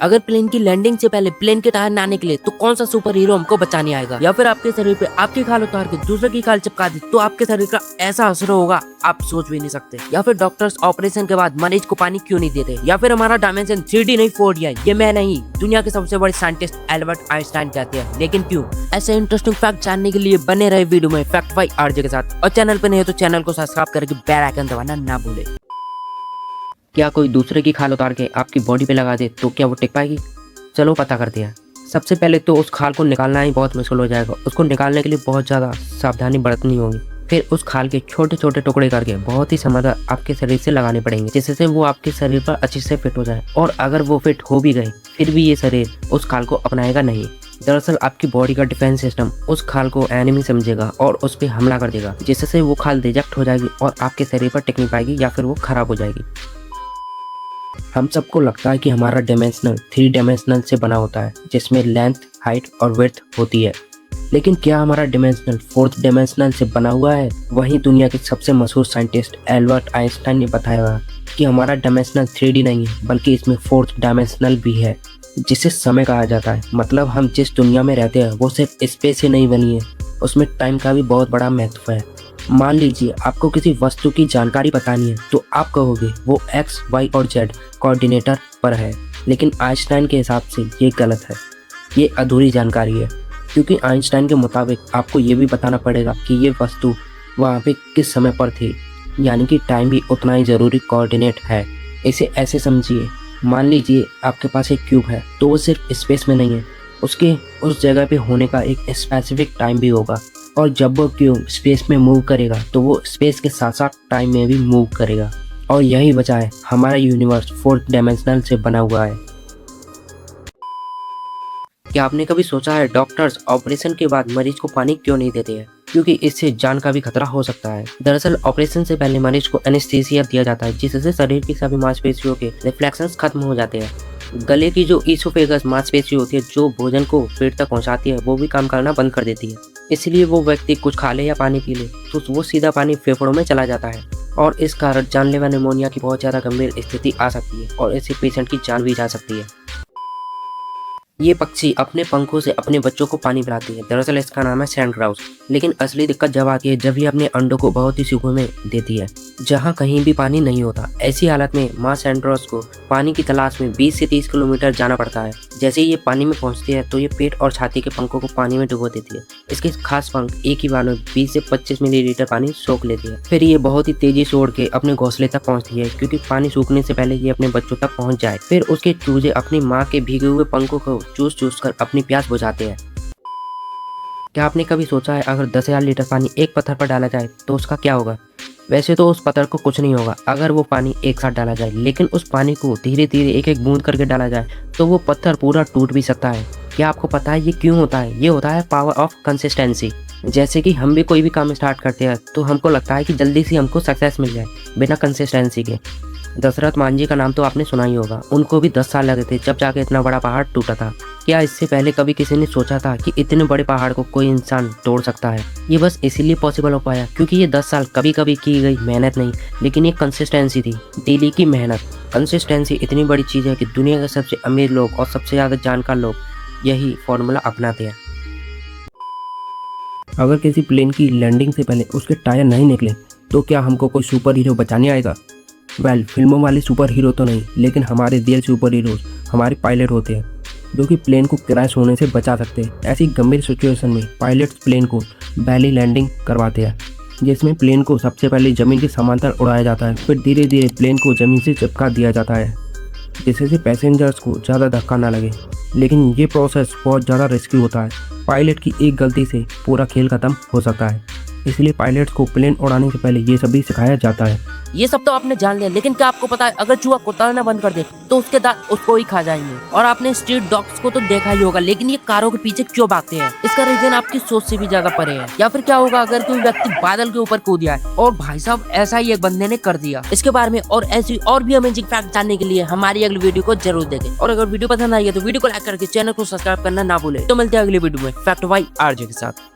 अगर प्लेन की लैंडिंग से पहले प्लेन के टायर ना निकले तो कौन सा सुपर हीरो हमको बचाने आएगा? या फिर आपके शरीर पे आपकी खाल उतार के दूसरे की खाल चिपका दी तो आपके शरीर का ऐसा असर होगा आप सोच भी नहीं सकते। या फिर डॉक्टर्स ऑपरेशन के बाद मरीज को पानी क्यों नहीं देते? या फिर हमारा डायमेंशन 3D नहीं 4D है, ये मैं नहीं दुनिया के सबसे बड़े साइंटिस्ट एल्बर्ट आइंस्टाइन कहते हैं। लेकिन क्यों? ऐसे इंटरेस्टिंग फैक्ट जानने के लिए बने रहे वीडियो में फैक्ट बाय आरजे के साथ। और चैनल पे नहीं हो तो चैनल को सब्सक्राइब करके बेल आइकन दबाना ना भूले। क्या कोई दूसरे की खाल उतार के आपकी बॉडी पे लगा दे तो क्या वो टिक पाएगी? चलो पता करते हैं। सबसे पहले तो उस खाल को निकालना ही बहुत मुश्किल हो जाएगा। उसको निकालने के लिए बहुत ज़्यादा सावधानी बरतनी होगी। फिर उस खाल के छोटे छोटे टुकड़े करके बहुत ही समझदार आपके शरीर से लगाने पड़ेंगे, जिससे वो आपके शरीर पर अच्छे से फिट हो जाए। और अगर वो फिट हो भी गए फिर भी ये शरीर उस खाल को अपनाएगा नहीं। दरअसल आपकी बॉडी का डिफेंस सिस्टम उस खाल को एनिमी समझेगा और उस पर हमला कर देगा, जिससे वो खाल रिजेक्ट हो जाएगी और आपके शरीर पर टिक नहीं पाएगी या फिर वो खराब हो जाएगी। हम सबको लगता है कि हमारा डायमेंशनल 3 डायमेंशनल से बना होता है, जिसमें लेंथ, हाइट और विड्थ होती है। लेकिन क्या हमारा डायमेंशनल 4th डायमेंशनल से बना हुआ है? वहीं दुनिया के सबसे मशहूर साइंटिस्ट एल्बर्ट आइंस्टाइन ने बताया कि हमारा डायमेंशनल 3D नहीं है बल्कि इसमें 4th डायमेंशनल भी है, जिसे समय कहा जाता है। मतलब हम जिस दुनिया में रहते हैं वो सिर्फ स्पेस से नहीं बनी है, उसमें टाइम का भी बहुत बड़ा महत्व है। मान लीजिए आपको किसी वस्तु की जानकारी बतानी है तो आप कहोगे वो X, Y और Z कोऑर्डिनेटर पर है। लेकिन आइंस्टाइन के हिसाब से ये गलत है, ये अधूरी जानकारी है। क्योंकि आइंस्टाइन के मुताबिक आपको ये भी बताना पड़ेगा कि ये वस्तु वहाँ पे किस समय पर थी, यानी कि टाइम भी उतना ही ज़रूरी कोऑर्डिनेट है। इसे ऐसे समझिए, मान लीजिए आपके पास एक क्यूब है तो वो सिर्फ स्पेस में नहीं है, उसके उस जगह पे होने का एक स्पेसिफिक टाइम भी होगा। और जब वो क्यूब स्पेस में मूव करेगा तो वो स्पेस के साथ साथ टाइम में भी मूव करेगा। और यही वजह है हमारा यूनिवर्स 4th डायमेंशनल से बना हुआ है। क्या आपने कभी सोचा है डॉक्टर्स ऑपरेशन के बाद मरीज को पानी क्यों नहीं देते हैं? क्योंकि इससे जान का भी खतरा हो सकता है। दरअसल ऑपरेशन से पहले मरीज को एनेस्थीसिया दिया जाता है, जिससे शरीर की सभी मांसपेशियों के रिफ्लेक्शंस खत्म हो जाते हैं। गले की जो ईसोफेगस मांसपेशी होती है जो भोजन को पेट तक पहुंचाती है वो भी काम करना बंद कर देती है। इसलिए वो व्यक्ति कुछ खा ले या पानी पी ले तो वो सीधा पानी फेफड़ों में चला जाता है और इस कारण जानलेवा निमोनिया की बहुत ज़्यादा गंभीर स्थिति आ सकती है और इससे पेशेंट की जान भी जा सकती है। ये पक्षी अपने पंखों से अपने बच्चों को पानी पिलाती है। दरअसल इसका नाम है सैंड ग्राउस। लेकिन असली दिक्कत जब आती है जब ये अपने अंडों को बहुत ही सूखे में देती है जहाँ कहीं भी पानी नहीं होता। ऐसी हालत में माँ सैंड ग्राउस को पानी की तलाश में 20 से 30 किलोमीटर जाना पड़ता है। जैसे ही ये पानी में पहुंचती है तो ये पेट और छाती के पंखों को पानी में डुबो देती है। इसके खास पंख एक ही बार में 20 से 25 मिलीलीटर पानी सोख लेती है। फिर ये बहुत ही तेजी से उड़ के अपने घोंसले तक पहुंचती है, क्योंकि पानी सूखने से पहले ये अपने बच्चों तक पहुंच जाए। फिर उसके चूजे अपनी माँ के भीगे हुए पंखों को चूस चूस कर अपनी प्यास बुझाते हैं। क्या आपने कभी सोचा है अगर 10,000 लीटर पानी एक पत्थर पर डाला जाए तो उसका क्या होगा? वैसे तो उस पत्थर को कुछ नहीं होगा अगर वो पानी एक साथ डाला जाए, लेकिन उस पानी को धीरे धीरे एक एक बूंद करके डाला जाए तो वो पत्थर पूरा टूट भी सकता है। क्या आपको पता है ये क्यों होता है? ये होता है पावर ऑफ कंसिस्टेंसी। जैसे कि हम भी कोई भी काम स्टार्ट करते हैं तो हमको लगता है कि जल्दी से हमको सक्सेस मिल जाए बिना कंसिस्टेंसी के। दशरथ मांझी का नाम तो आपने सुना ही होगा। उनको भी 10 साल लगे थे जब जाके इतना बड़ा पहाड़ टूटा था। क्या इससे पहले कभी किसी ने सोचा था कि इतने बड़े पहाड़ को कोई इंसान तोड़ सकता है? ये बस इसीलिए पॉसिबल हो पाया क्योंकि ये 10 साल कभी कभी की गई मेहनत नहीं, लेकिन ये कंसिस्टेंसी थी, डेली की मेहनत। कंसिस्टेंसी इतनी बड़ी चीज़ है कि दुनिया के सबसे अमीर लोग और सबसे ज़्यादा जानकार लोग यही फॉर्मूला अपनाते हैं। अगर किसी प्लेन की लैंडिंग से पहले उसके टायर नहीं निकले तो क्या हमको कोई सुपर हीरो बचाने आएगा? फिल्मों वाले सुपर हीरो तो नहीं, लेकिन हमारे रियल सुपर हीरोज हमारे पायलट होते हैं, जो कि प्लेन को क्रैश होने से बचा सकते हैं। ऐसी गंभीर सिचुएशन में पायलट्स प्लेन को वैली लैंडिंग करवाते हैं, जिसमें प्लेन को सबसे पहले ज़मीन के समांतर उड़ाया जाता है, फिर धीरे धीरे प्लेन को ज़मीन से चिपका दिया जाता है, जिससे पैसेंजर्स को ज़्यादा धक्का ना लगे। लेकिन ये प्रोसेस बहुत ज़्यादा रिस्की होता है। पायलट की एक गलती से पूरा खेल खत्म हो सकता है, इसलिए पायलट्स को प्लेन उड़ाने से पहले ये सभी सिखाया जाता है। ये सब तो आपने जान लिया, लेकिन क्या आपको पता है अगर चूहा कुतरना बंद कर दे तो उसके दांत उसको ही खा जाएंगे? और आपने स्ट्रीट डॉग्स को तो देखा ही होगा, लेकिन ये कारों के पीछे क्यों भागते हैं? इसका रीजन आपकी सोच से भी ज्यादा परे है। या फिर क्या होगा अगर कोई व्यक्ति बादल के ऊपर कूद जाए? और भाई साहब ऐसा ही एक बंदे ने कर दिया। इसके बारे में और ऐसी और भी अमेजिंग फैक्ट जानने के लिए हमारी अगली वीडियो को जरूर देखें। और अगर वीडियो पसंद आई है तो वीडियो को लाइक करके चैनल को सब्सक्राइब करना ना भूले। तो मिलते हैं अगली वीडियो में फैक्ट बाय आरजे के साथ।